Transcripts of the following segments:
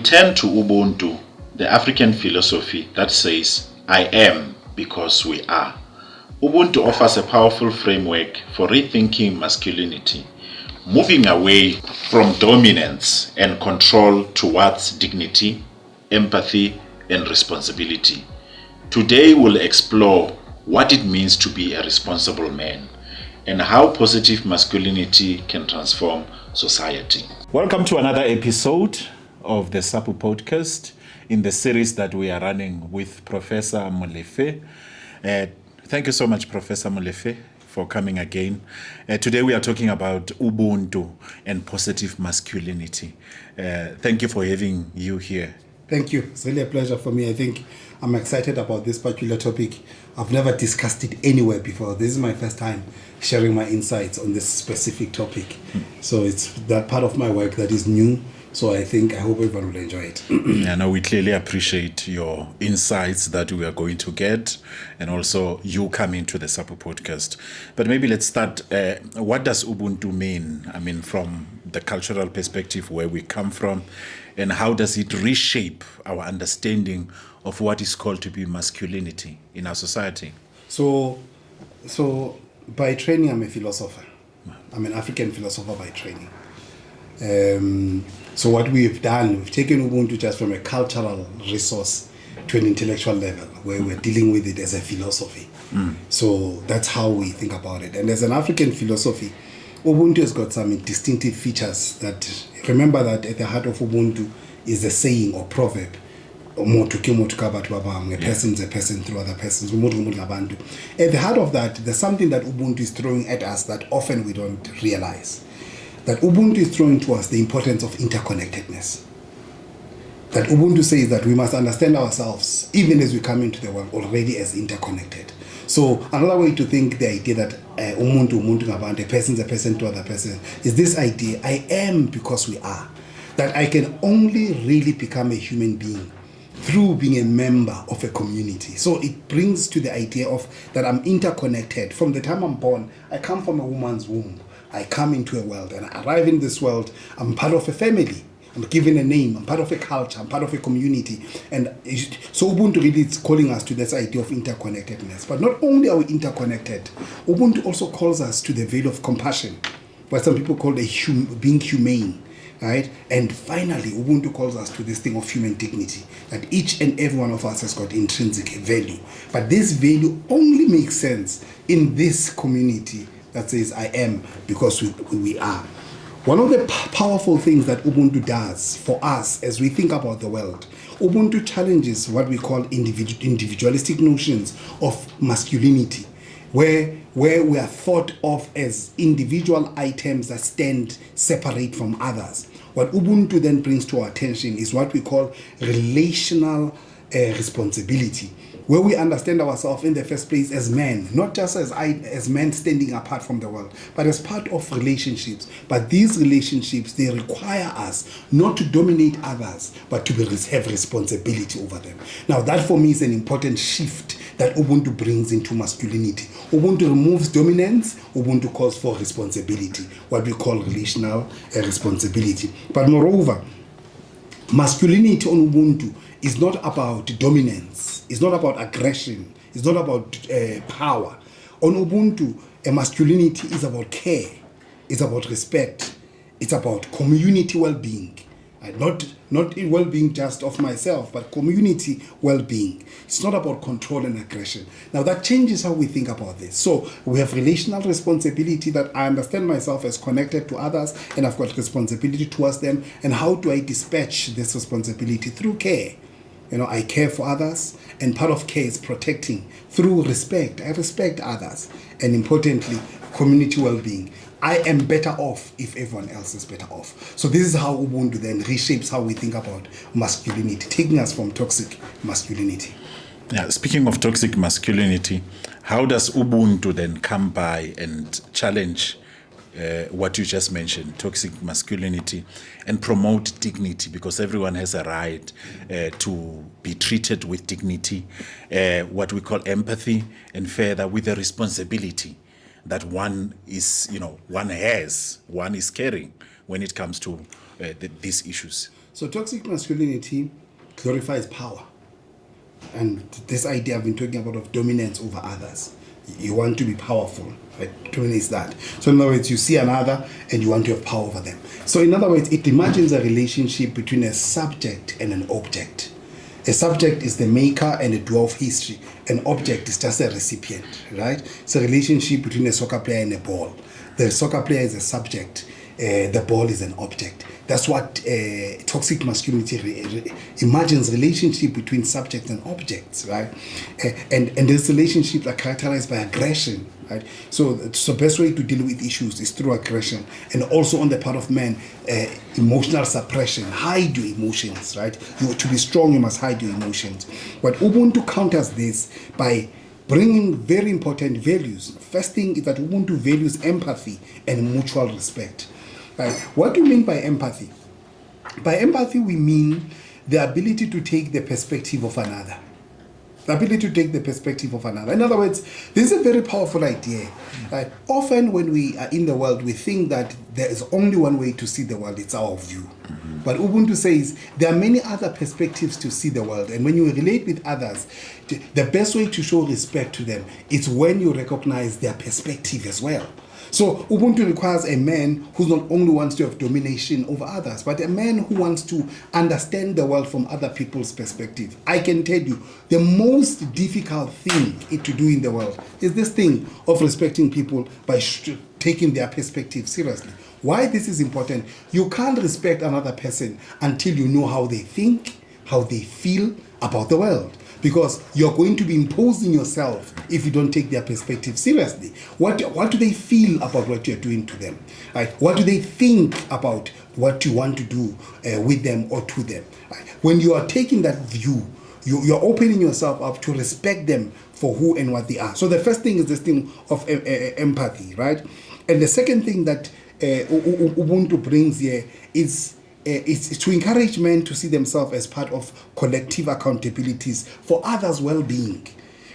turn to Ubuntu, the African philosophy that says, I am because we are. Ubuntu offers a powerful framework for rethinking masculinity, moving away from dominance and control towards dignity, empathy, and responsibility. Today we'll explore what it means to be a responsible man and how positive masculinity can transform society. Welcome to another episode of the SAPU podcast in the series that we are running with Professor Molefe. Thank you so much, Professor Molefe, for coming again. Today we are talking about Ubuntu and positive masculinity. Thank you for having you here. Thank you. It's really a pleasure for me. I think I'm excited about this particular topic. I've never discussed it anywhere before. This is my first time sharing my insights on this specific topic. So it's that part of my work that is new. So I hope everyone will enjoy it. Yeah, no, we clearly appreciate your insights that we are going to get, and also you coming to the SAPU podcast. But maybe let's start. What does Ubuntu mean? I mean, from the cultural perspective where we come from, and how does it reshape our understanding of what is called to be masculinity in our society? So by training, I'm a philosopher. I'm an African philosopher by training. So what we've done, we've taken Ubuntu just from a cultural resource to an intellectual level where we're dealing with it as a philosophy. So that's how we think about it. And as an African philosophy, Ubuntu has got some distinctive features that, remember that at the heart of Ubuntu is a saying or proverb. A person is a person through other persons. At the heart of that, there's something that Ubuntu is throwing at us that often we don't realize. That Ubuntu is throwing to us the importance of interconnectedness. That Ubuntu says that we must understand ourselves, even as we come into the world, already as interconnected. So another way to think the idea that a person is a person to other person is this idea, I am because we are. That I can only really become a human being through being a member of a community. So it brings to the idea of that I'm interconnected. From the time I'm born, I come from a woman's womb. I come into a world and I arrive in this world. I'm part of a family. I'm given a name. I'm part of a culture. I'm part of a community. And so Ubuntu really is calling us to this idea of interconnectedness. But not only are we interconnected, Ubuntu also calls us to the veil of compassion, what some people call being humane. Right? And finally, Ubuntu calls us to this thing of human dignity, that each and every one of us has got intrinsic value. But this value only makes sense in this community that says, I am because we are. One of the powerful things that Ubuntu does for us as we think about the world, Ubuntu challenges what we call individualistic notions of masculinity, where we are thought of as individual items that stand separate from others. What Ubuntu then brings to our attention is what we call relational responsibility, where we understand ourselves in the first place as men, not just as men standing apart from the world, but as part of relationships. But these relationships, they require us not to dominate others, but to have responsibility over them. Now that for me is an important shift that Ubuntu brings into masculinity. Ubuntu removes dominance, Ubuntu calls for responsibility, what we call relational responsibility. But moreover, masculinity on Ubuntu is not about dominance, it's not about aggression, it's not about power. On Ubuntu, a masculinity is about care, it's about respect, it's about community well-being. Not well-being just of myself, but community well-being. It's not about control and aggression. Now that changes how we think about this. So we have relational responsibility, that I understand myself as connected to others and I've got responsibility towards them. And how do I dispatch this responsibility? Through care. I care for others, and part of care is protecting through respect. I respect others, and importantly, community well-being. I am better off if everyone else is better off. So this is how Ubuntu then reshapes how we think about masculinity, taking us from toxic masculinity. Yeah, speaking of toxic masculinity, how does Ubuntu then come by and challenge what you just mentioned, toxic masculinity, and promote dignity, because everyone has a right to be treated with dignity, what we call empathy, and further with the responsibility that one is carrying when it comes to these issues. So toxic masculinity glorifies power. And this idea I've been talking about of dominance over others. You want to be powerful, right? Dominates that. So in other words, you see another and you want to have power over them. So in other words, it imagines a relationship between a subject and an object. A subject is the maker and the doer of history. An object is just a recipient, right? It's a relationship between a soccer player and a ball. The soccer player is a subject. The ball is an object. That's what toxic masculinity imagines, relationship between subjects and objects, right? And these relationships are characterized by aggression, right? So the best way to deal with issues is through aggression, and also on the part of men, emotional suppression. Hide your emotions, right? To be strong, you must hide your emotions. But Ubuntu counters this by bringing very important values. First thing is that Ubuntu values empathy and mutual respect. Right. What do we mean by empathy? By empathy, we mean the ability to take the perspective of another. The ability to take the perspective of another. In other words, this is a very powerful idea. Right? Often when we are in the world, we think that there is only one way to see the world, it's our view. But Ubuntu says there are many other perspectives to see the world. And when you relate with others, the best way to show respect to them is when you recognize their perspective as well. So Ubuntu requires a man who not only wants to have domination over others, but a man who wants to understand the world from other people's perspective. I can tell you, the most difficult thing to do in the world is this thing of respecting people by taking their perspective seriously. Why this is important? You can't respect another person until you know how they think, how they feel about the world. Because you're going to be imposing yourself if you don't take their perspective seriously. What do they feel about what you're doing to them? Right? What do they think about what you want to do with them or to them? Right? When you are taking that view, you're opening yourself up to respect them for who and what they are. So the first thing is this thing of empathy, right? And the second thing that Ubuntu brings here is it's to encourage men to see themselves as part of collective accountabilities for others' well-being.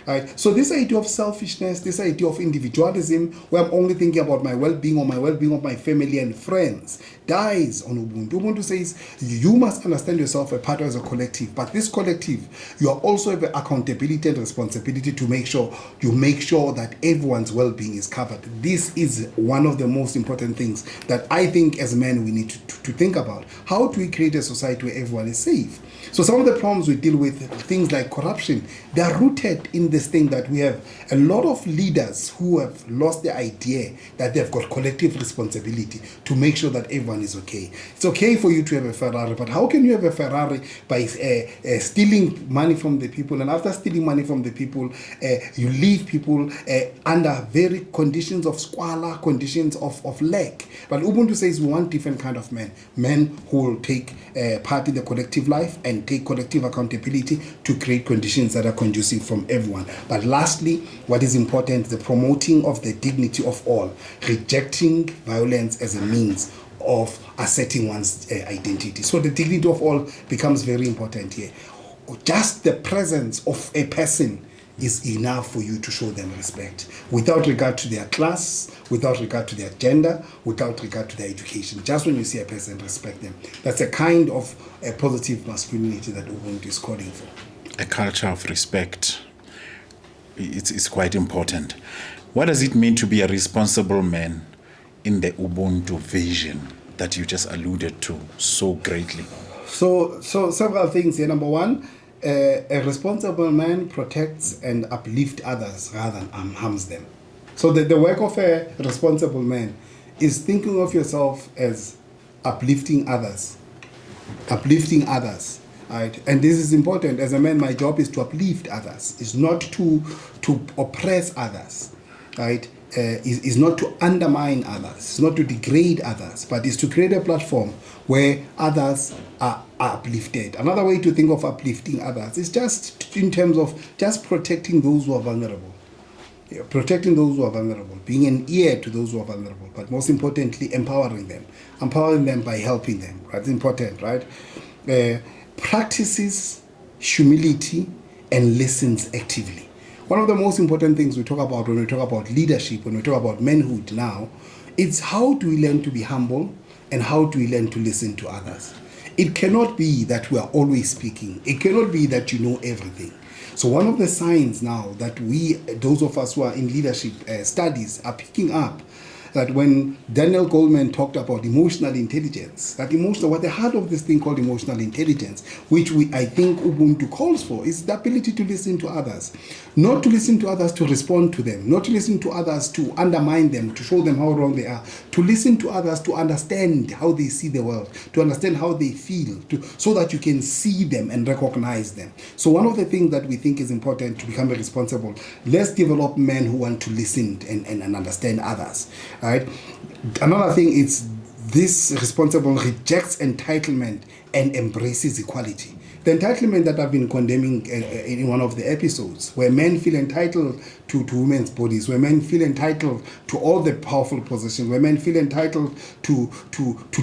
Right? So this idea of selfishness, this idea of individualism, where I'm only thinking about my well-being or my well-being of my family and friends, dies on Ubuntu. Ubuntu says you must understand yourself a part as a collective, but this collective, you are also have accountability and responsibility to make sure that everyone's well-being is covered. This is one of the most important things that I think as men we need to think about. How do we create a society where everyone is safe? So some of the problems we deal with, things like corruption, they are rooted in this thing that we have a lot of leaders who have lost the idea that they've got collective responsibility to make sure that everyone is okay. It's okay for you to have a Ferrari, but how can you have a Ferrari by stealing money from the people? And after stealing money from the people, you leave people under very conditions of squalor, conditions of lack. But Ubuntu says we want different kind of men who will take part in the collective life and take collective accountability to create conditions that are conducive from everyone. But lastly, what is important, the promoting of the dignity of all, rejecting violence as a means of asserting one's identity. So the dignity of all becomes very important here. Just the presence of a person is enough for you to show them respect, without regard to their class, without regard to their gender, without regard to their education. Just when you see a person, respect them. That's a kind of a positive masculinity that Ubuntu is calling for. A culture of respect. It's quite important. What does it mean to be a responsible man in the Ubuntu vision that you just alluded to so greatly? So several things here. Number one, a responsible man protects and uplifts others rather than harms them. So the work of a responsible man is thinking of yourself as uplifting others. Right? And this is important. As a man, my job is to uplift others. It's not to oppress others. Right? Is not to undermine others. It's not to degrade others, but is to create a platform where others are uplifted. Another way to think of uplifting others is just in terms of just protecting those who are vulnerable. Yeah, protecting those who are vulnerable, being an ear to those who are vulnerable, but most importantly, empowering them by helping them. Right? It's important, right? Practices humility and listens actively. One of the most important things we talk about when we talk about leadership, when we talk about manhood now, it's how do we learn to be humble and how do we learn to listen to others. it cannot be that we are always speaking. It cannot be that you know everything. So one of the signs now that those of us who are in leadership studies are picking up, that when Daniel Goleman talked about emotional intelligence, what the heart of this thing called emotional intelligence, which I think Ubuntu calls for, is the ability to listen to others. Not to listen to others to respond to them, not to listen to others to undermine them, to show them how wrong they are, to listen to others to understand how they see the world, to understand how they feel, so that you can see them and recognize them. So one of the things that we think is important to become responsible, let's develop men who want to listen and understand others. Right. Another thing is this responsible rejects entitlement and embraces equality. The entitlement that I've been condemning in one of the episodes, where men feel entitled to women's bodies, where men feel entitled to all the powerful positions, where men feel entitled to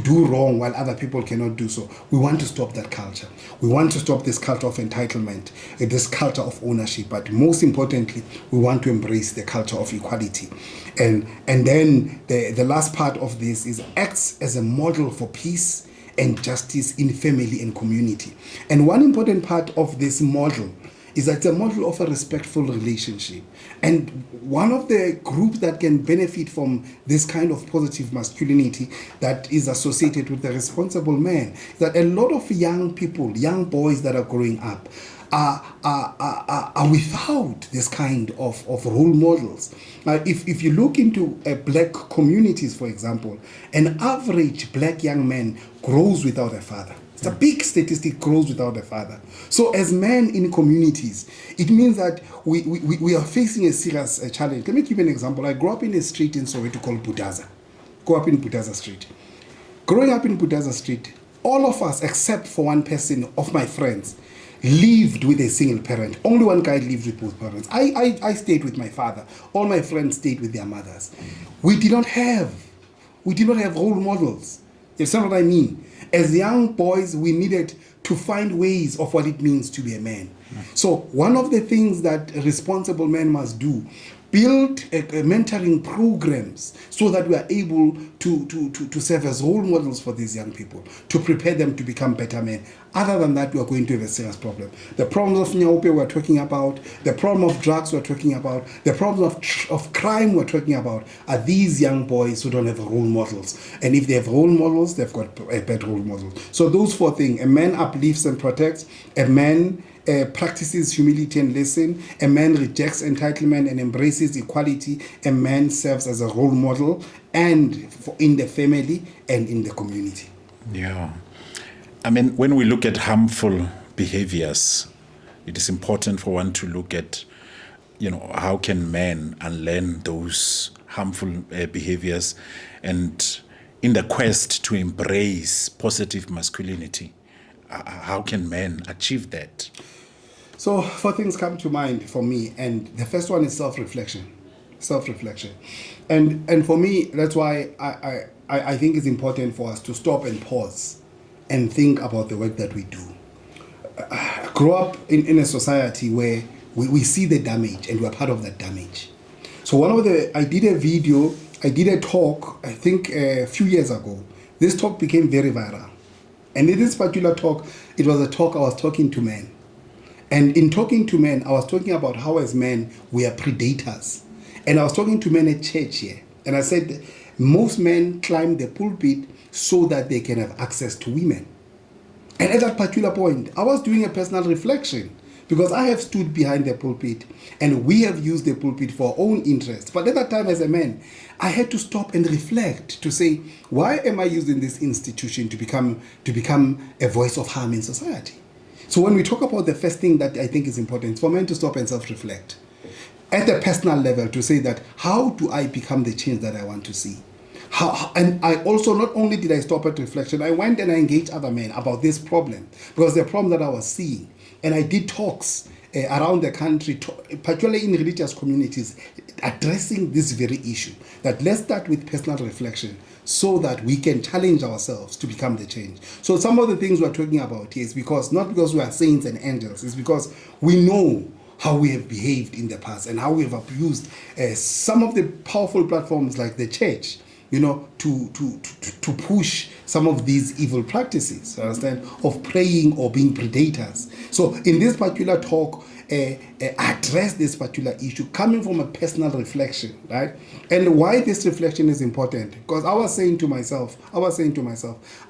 do wrong while other people cannot do so. We want to stop that culture. We want to stop this culture of entitlement, this culture of ownership. But most importantly, we want to embrace the culture of equality. And then the last part of this is acts as a model for peace and justice in family and community. And one important part of this model is that it's a model of a respectful relationship. And one of the groups that can benefit from this kind of positive masculinity that is associated with the responsible man is that a lot of young people, young boys that are growing up, are without this kind of role models. Now, if you look into black communities, for example, an average black young man grows without a father. It's a big statistic, grows without a father. So as men in communities, it means that we are facing a serious challenge. Let me give you an example. I grew up in a street in Soweto called Butaza. Grew up in Butaza Street. Growing up in Butaza Street, all of us, except for one person of my friends, lived with a single parent. Only one guy lived with both parents. I stayed with my father. All my friends stayed with their mothers. We did not have role models. You understand what I mean? As young boys, we needed to find ways of what it means to be a man. So one of the things that responsible men must do, build mentoring programs so that we are able to serve as role models for these young people, to prepare them to become better men. Other than that, we are going to have a serious problem. The problems of Nyaope we're talking about, the problem of drugs we're talking about, the problems of crime we're talking about are these young boys who don't have role models. And if they have role models, they've got bad role models. So those four things: a man uplifts and protects, a man practices humility and listen, a man rejects entitlement and embraces equality, a man serves as a role model and in the family and in the community. Yeah. I mean, when we look at harmful behaviors, it is important for one to look at, how can men unlearn those harmful behaviors, and in the quest to embrace positive masculinity, how can men achieve that? So four things come to mind for me, and the first one is self-reflection. And for me, that's why I think it's important for us to stop and pause and think about the work that we do. I grew up in a society where we see the damage and we're part of that damage. So I did a talk, I think a few years ago. This talk became very viral. And in this particular talk, it was a talk I was talking to men. And in talking to men, I was talking about how as men, we are predators. And I was talking to men at church here. And I said, most men climb the pulpit so that they can have access to women. And at that particular point, I was doing a personal reflection, because I have stood behind the pulpit and we have used the pulpit for our own interest. But at that time as a man, I had to stop and reflect to say, why am I using this institution to become a voice of harm in society? So when we talk about the first thing that I think is important, it's for men to stop and self-reflect. At a personal level, to say that, how do I become the change that I want to see? And I also, not only did I stop at reflection, I went and I engaged other men about this problem, because the problem that I was seeing. And I did talks around the country, particularly in religious communities, addressing this very issue. That let's start with personal reflection so that we can challenge ourselves to become the change. So some of the things we're talking about here is not because we are saints and angels, it's because we know how we have behaved in the past and how we have abused some of the powerful platforms like the church, to push some of these evil practices, understand, of preying or being predators. So in this particular talk, address this particular issue coming from a personal reflection, right? And why this reflection is important, because I was saying to myself,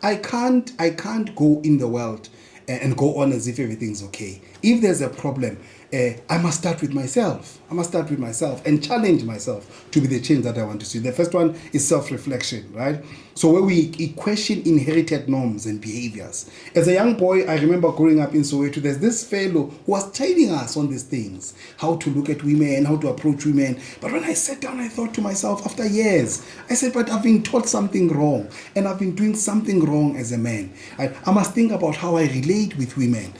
I can't go in the world and go on as if everything's okay. If there's a problem, I must start with myself. And challenge myself to be the change that I want to see. The first one is self-reflection, right? So where we question inherited norms and behaviors. As a young boy, I remember growing up in Soweto, there's this fellow who was training us on these things, how to look at women, how to approach women. But when I sat down, I thought to myself, after years, I said, but I've been taught something wrong, and I've been doing something wrong as a man. I must think about how I relate with women.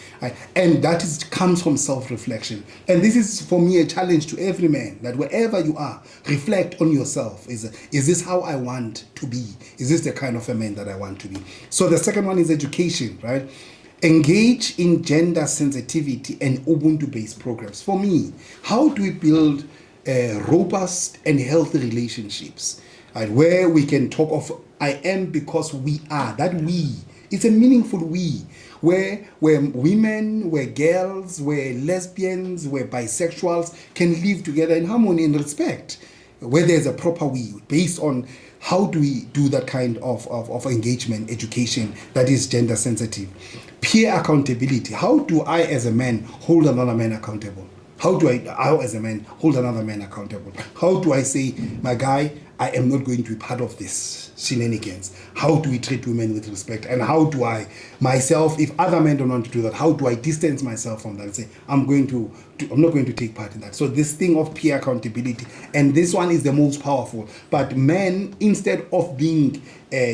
And that comes from self-reflection. And this is, for me, a challenge to every man, that wherever you are, reflect on yourself. Is this how I want to be? Is this the kind of a man that I want to be? So the second one is education, right? Engage in gender sensitivity and Ubuntu-based programs. For me, how do we build robust and healthy relationships, right, where we can talk of I am because we are, that we. It's a meaningful we, where women, where girls, where lesbians, where bisexuals can live together in harmony and respect, where there's a proper we, based on how do we do that kind of engagement, education that is gender sensitive. Peer accountability. How do I as a man hold another man accountable? How as a man hold another man accountable? How do I say, my guy, I am not going to be part of this shenanigans? How do we treat women with respect? And how do I, myself, if other men don't want to do that, how do I distance myself from that and say, I'm not going to take part in that? So this thing of peer accountability, and this one is the most powerful. But men, instead of being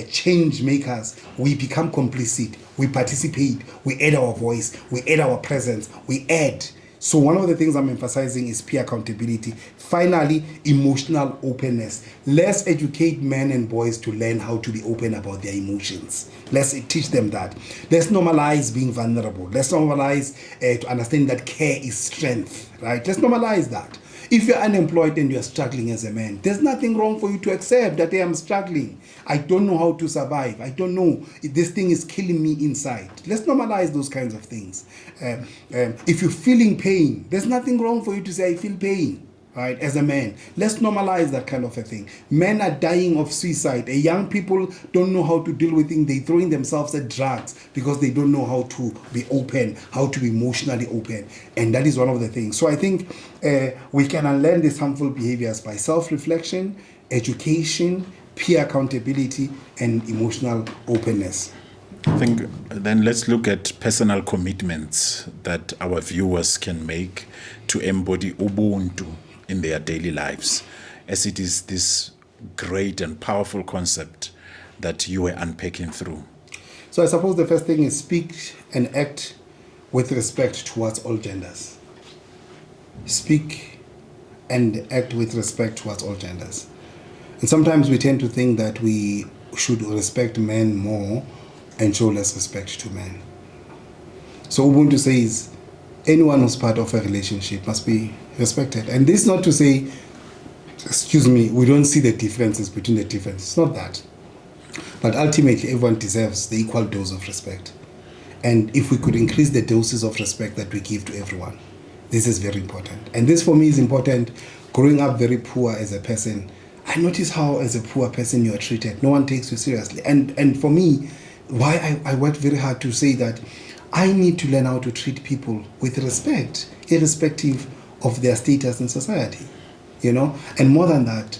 change makers, we become complicit. We participate. We add our voice. We add our presence. We add. So one of the things I'm emphasizing is peer accountability. Finally, emotional openness. Let's educate men and boys to learn how to be open about their emotions. Let's teach them that. Let's normalize being vulnerable. Let's normalize to understand that care is strength, right? Let's normalize that. If you're unemployed and you're struggling as a man, there's nothing wrong for you to accept that I am struggling. I don't know how to survive. I don't know. This thing is killing me inside. Let's normalize those kinds of things. If you're feeling pain, there's nothing wrong for you to say, I feel pain. Right, as a man, let's normalize that kind of a thing. Men are dying of suicide. Young people don't know how to deal with things. They're throwing themselves at drugs because they don't know how to be open, how to be emotionally open. And that is one of the things. So I think we can unlearn these harmful behaviors by self-reflection, education, peer accountability, and emotional openness. I think then let's look at personal commitments that our viewers can make to embody Ubuntu in their daily lives, as it is this great and powerful concept that you were unpacking through. So I suppose the first thing is speak and act with respect towards all genders. Speak and act with respect towards all genders. And sometimes we tend to think that we should respect men more and show less respect to men. So Ubuntu says anyone who's part of a relationship must be respected. And this is not to say, we don't see the differences between the differences. It's not that. But ultimately, everyone deserves the equal dose of respect. And if we could increase the doses of respect that we give to everyone, this is very important. And this for me is important. Growing up very poor as a person, I notice how as a poor person you are treated. No one takes you seriously. And for me, why I worked very hard to say that I need to learn how to treat people with respect, irrespective of their status in society, and more than that,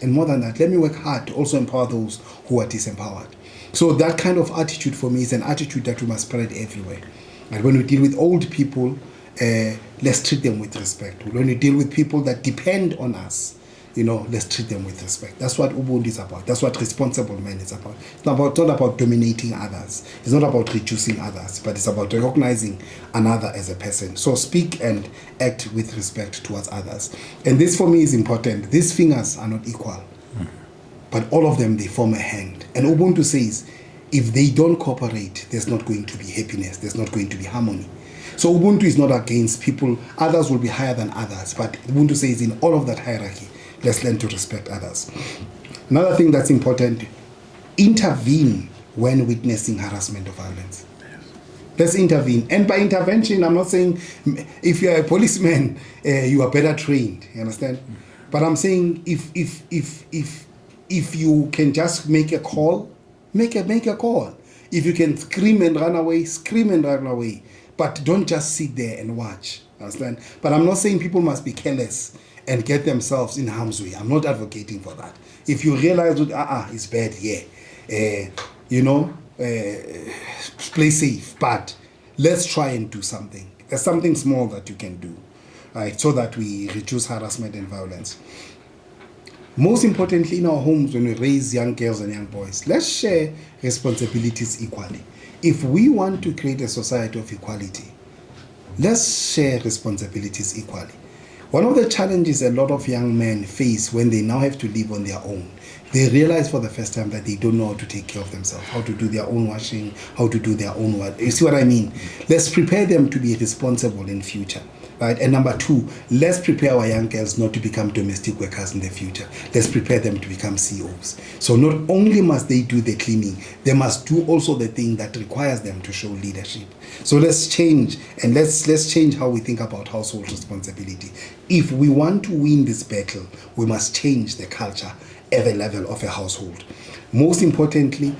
let me work hard to also empower those who are disempowered. So that kind of attitude for me is an attitude that we must spread everywhere. And when we deal with old people, let's treat them with respect. When we deal with people that depend on us, let's treat them with respect. That's what Ubuntu is about. That's what responsible men is about. It's not about dominating others. It's not about reducing others, but it's about recognizing another as a person. So speak and act with respect towards others. And this for me is important. These fingers are not equal, but all of them, they form a hand. And Ubuntu says, if they don't cooperate, there's not going to be happiness. There's not going to be harmony. So Ubuntu is not against people. Others will be higher than others. But Ubuntu says in all of that hierarchy, let's learn to respect others. Another thing that's important, intervene when witnessing harassment or violence. Let's intervene. And by intervention, I'm not saying if you're a policeman, you are better trained. You understand? But I'm saying if you can just make a call, make a call. If you can scream and run away, scream and run away. But don't just sit there and watch. Understand? But I'm not saying people must be careless and get themselves in harm's way. I'm not advocating for that. If you realize that it's bad, play safe. But let's try and do something. There's something small that you can do, right, so that we reduce harassment and violence. Most importantly, in our homes, when we raise young girls and young boys, let's share responsibilities equally. If we want to create a society of equality, let's share responsibilities equally. One of the challenges a lot of young men face when they now have to live on their own, they realize for the first time that they don't know how to take care of themselves, how to do their own washing, how to do their own work. You see what I mean? Let's prepare them to be responsible in future. Right? And number two, let's prepare our young girls not to become domestic workers in the future. Let's prepare them to become CEOs. So not only must they do the cleaning, they must do also the thing that requires them to show leadership. So let's change, and let's change how we think about household responsibility. If we want to win this battle, we must change the culture at the level of a household. Most importantly,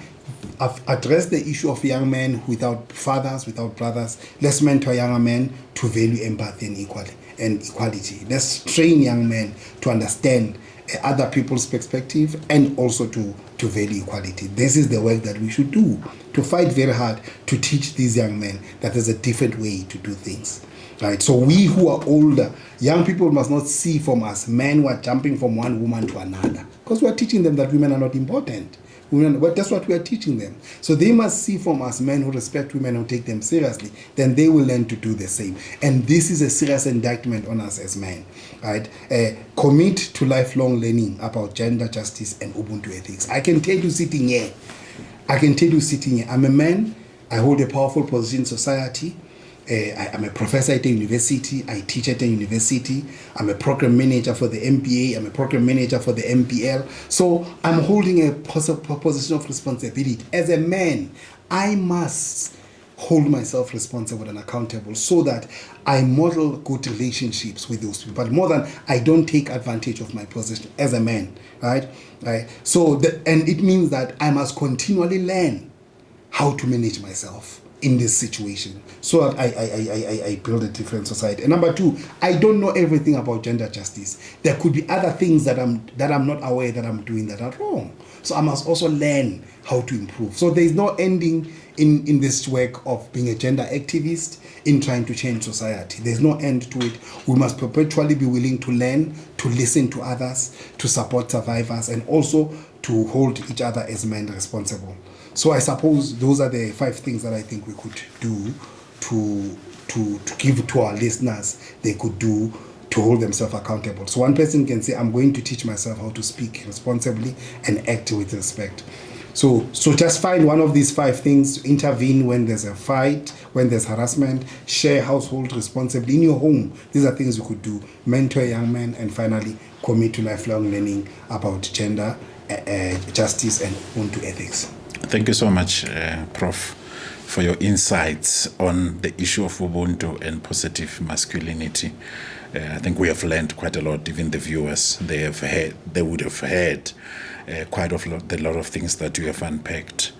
I've addressed the issue of young men without fathers, without brothers. Let's mentor younger men to value empathy and equality. Let's train young men to understand other people's perspective and also to value equality. This is the work that we should do, to fight very hard to teach these young men that there's a different way to do things. Right? So we who are older, young people must not see from us men who are jumping from one woman to another, because we are teaching them that women are not important. But that's what we are teaching them. So they must see from us men who respect women, who take them seriously. Then they will learn to do the same. And this is a serious indictment on us as men. Right? Commit to lifelong learning about gender justice and Ubuntu ethics. I can tell you sitting here, I'm a man. I hold a powerful position in society. I'm a professor at a university. I teach at a university. I'm a program manager for the MPA. I'm a program manager for the MPL. So I'm holding a position of responsibility. As a man, I must hold myself responsible and accountable so that I model good relationships with those people. But more than I don't take advantage of my position as a man, right? So, and it means that I must continually learn how to manage myself in this situation so that I build a different society. And number two, I don't know everything about gender justice. There could be other things that I'm not aware that I'm doing that are wrong. So I must also learn how to improve. So there's no ending in this work of being a gender activist in trying to change society. There's no end to it. We must perpetually be willing to learn, to listen to others, to support survivors, and also to hold each other as men responsible. So I suppose those are the 5 things that I think we could do to give to our listeners they could do to hold themselves accountable. So one person can say, I'm going to teach myself how to speak responsibly and act with respect. So just find one of these 5 things, intervene when there's a fight, when there's harassment, share household responsibly in your home. These are things you could do. Mentor young men, and finally, commit to lifelong learning about gender, justice, and Ubuntu ethics. Thank you so much, Prof, for your insights on the issue of Ubuntu and positive masculinity. I think we have learned quite a lot. Even the viewers, they would have heard quite a lot of things that you have unpacked.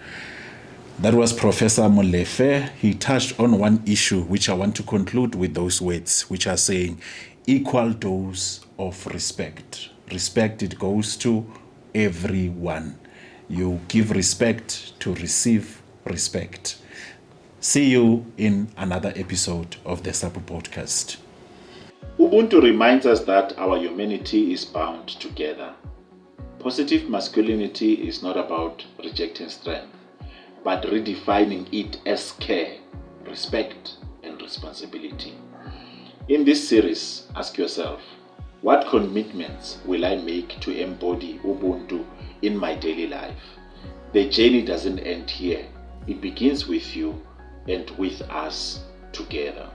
That was Professor Molefe. He touched on one issue which I want to conclude with those words, which are saying equal dose of respect. Respect, it goes to everyone. You give respect to receive respect. See you in another episode of the SAPU podcast. Ubuntu reminds us that our humanity is bound together. Positive masculinity is not about rejecting strength, but redefining it as care, respect, and responsibility. In this series, ask yourself, what commitments will I make to embody Ubuntu in my daily life? The journey doesn't end here. It begins with you and with us together.